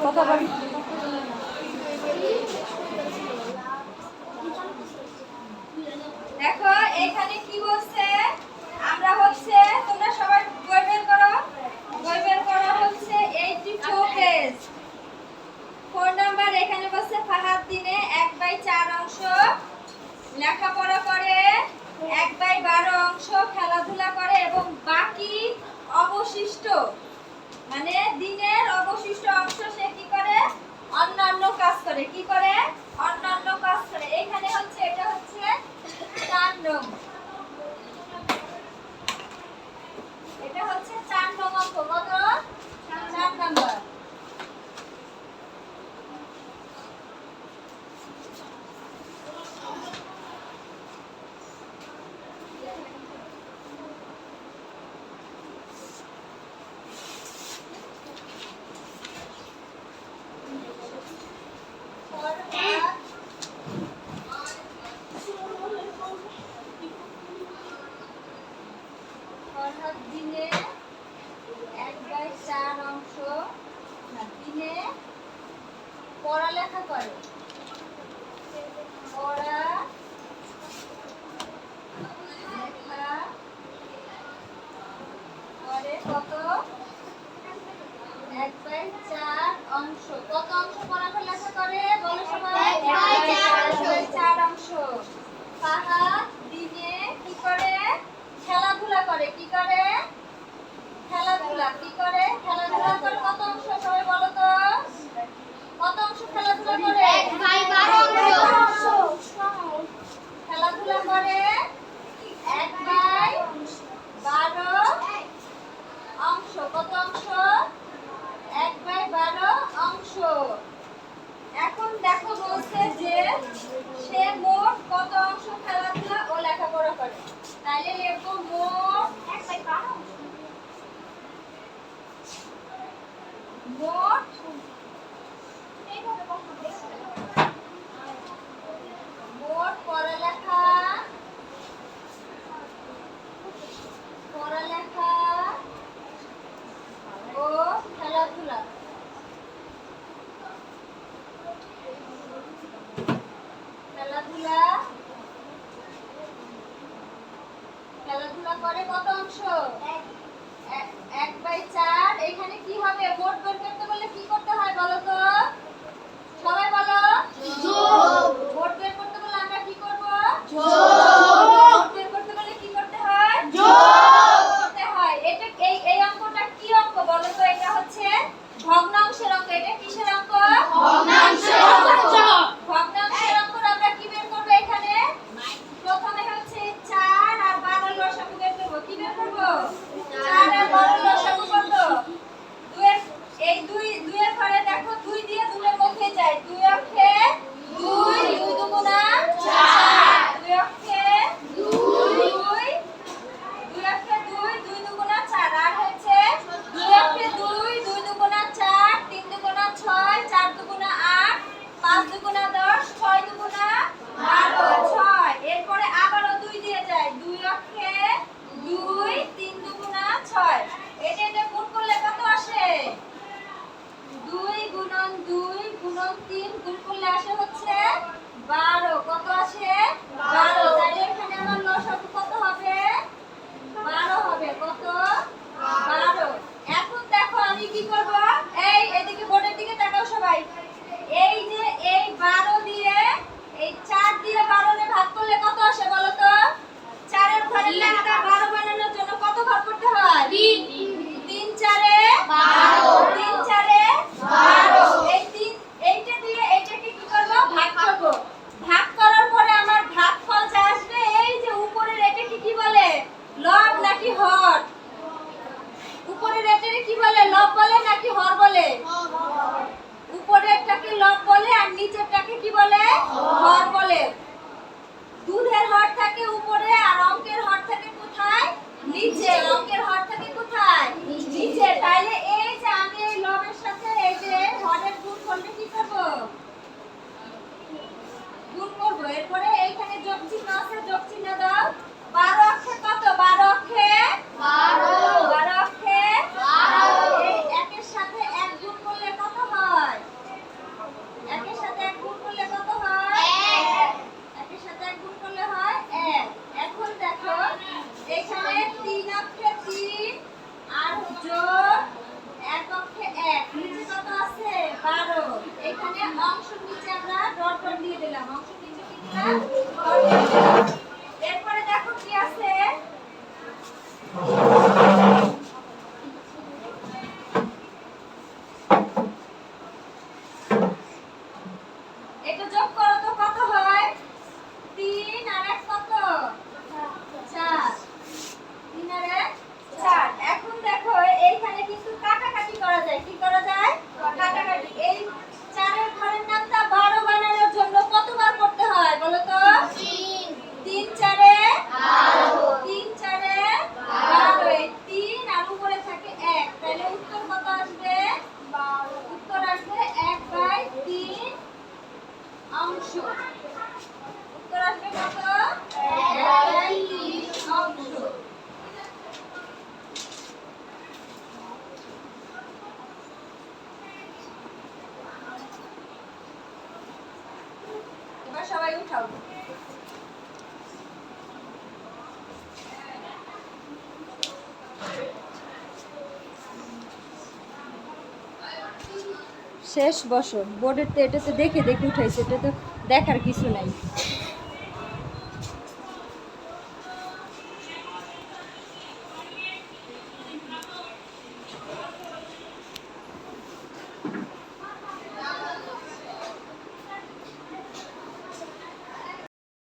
কথা বলি। দেখো এখানে কি বলছে, আমরা হচ্ছে তোমরা সবাই বই বের করো। বই বের করো হচ্ছে 84 পেজ 4 নাম্বার। এখানে বলছে ফাহাদ দিনে 1/4 অংশ লেখাপড়া করে, 1/12 অংশ খেলাধুলা করে এবং বাকি অবশিষ্ট মানে দিনের অবশিষ্ট অংশ সে কি করে, অন্যান্য কাজ করে। কি করে? অন্যান্য কাজ করে। এখানে হচ্ছে এটা হচ্ছে 4 নং, এটা হচ্ছে 4 নং অঙ্ক। কত? 4 নাম্বার। ফরহাদ দিনে 1/4 অংশ দিনে পড়ালেখা করে। পড়ালেখা করে কত? 1/4 অংশ। কত অংশ পড়ালেখা করে বলো সবাই? 1/4 অংশ। ফাহাদ দিনে কি করে? খেলাধুলা করে। কি করে? খেলাধুলা। কি করে? খেলাধুলা করে। কত অংশ সবাই বলো তো? কত অংশ খেলাধুলা করে? 1/12 অংশ। খেলাধুলা করে 1/12 অংশ। কত অংশ? 1/12 অংশ। এখন দেখো বলছে যে সে মোট কত অংশ খেলাধুলা ও লেখাপড়া করে। তাইলে লিখবো মোট 1/12 অংশ। মোট এইভাবে কখন দেখতে মোট পড়ালেখা ও খেলাধুলা। খেলাধুলা খেলাধুলা করে কত অংশ? 1/4। এখানে কি হবে? মোট বের করতে বললে কি করতে হয় বলো তো? সবাই বলো। যোগ। মোট বের করতে বললে আমরা কি করব? যোগ। মোট বের করতে বললে কি করতে হয়? যোগ করতে হয়। এটা এই অঙ্কটা কি অঙ্ক বলো তো? এটা হচ্ছে ভগ্নাংশের অঙ্ক। এটা কিসের অঙ্ক? ভগ্নাংশের অঙ্ক। ভগ্নাংশের অঙ্ক। আমরা কি বের করব এখানে? প্রথমে হচ্ছে 4 আর 12 এর লসাগু বের করব। কি বের করব? 4 আর 12 এর লসাগু কত? 2 এর এই 2 এর ঘরে দেখো 2 দিয়ে 2 এর মধ্যে যায়। 2 অক্ষে 2, 2 দুগুণা 4। 2 অক্ষে 2, 2 অক্ষে 2, 2 দুগুণা 4। আর হচ্ছে 2 অক্ষে 2, 2 দুগুণা 4, 3 দুগুণা 6, 4 দুগুণা 8, 5 দুগুণা 10, 6 দুগুণা 12, 6। এরপরে আবারো 2 দিয়ে যায়। 2 অক্ষে 2, 3 দুগুণা 6। এটা গুণ করলে কত আসে? 2 গুণন 2 গুণন 3 গুণ করলে আসে হচ্ছে 12। কত আসে? 12। তাহলে এখানে আমার লসাগু কত হবে? 12 হবে। কত? 12। এখন দেখো আমি কি করব? এই এদিকে বোর্ডের দিকে তাকাও সবাই। এই যে এই 12 দিয়ে এই 4 দিয়ে 12 রে ভাগ করলে কত আসে বলো তো? 4 এর ঘরে একটা 12 বানানোর জন্য কত ভাগ করতে হয়? 3 3 4 12। 3 4 12। এই 3 এইটা দিয়ে এইটাকে কি করব? ভাগ করব। ভাগ করার পরে আমার ভাগফল যা আসবে এই যে উপরের এটাকে কি বলে? লব নাকি হর? উপরের এটাকে কি বলে? লব বলে নাকি হর বলে? উপরেরটাকে লব বলে আর নিচেরটাকে কি বলে? হর বলে। দুধের হর থাকে উপরে আর অঙ্কের হর থাকে কোথায়? নিচে। অঙ্কের হর থাকে কোথায়? নিচে। তাহলে এই যে আমি এই লবের সাথে এই যে হরের গুণ করলে কি করব? গুণ করব। এরপরে এইখানে যোগ চিহ্ন আছে, যোগ চিহ্ন দাও। 12 অক্ষে কত? 12 অক্ষে 12। 12 অক্ষে 12। এই একের সাথে এক গুণ করলে কত হয়? এখানে অংশের নিচে আমরা ডট ডট দিয়ে দিলাম, অংশের নিচে কি দিলাম? ডট দিয়ে দিলাম। এরপরে দেখো কি আছে, এটা যোগ করো তো কত হয়? 3 আর 1 কত? 4। 3 আর 1 4। এখন দেখো এইখানে কিন্তু কাটাকাটি করা যায়। কি করা যায়? কাটাকাটি। এই 4 এর ঘরের নামটা 12 বানানোর জন্য কতবার করতে হয় বলো তো? 3 4 এ 3 4 এ 12। এই 3 আর উপরে থাকে 1, তাহলে উত্তর কত আসবে? 12। উত্তর আসবে 1/3 অংশ। উত্তর আসবে কত? 1/3 অংশ। এবার সবাই উঠাও। শেষ বছর বোর্ডের তো এটাতে দেখে দেখে উঠাইছে, এটা তো দেখার কিছু নাই।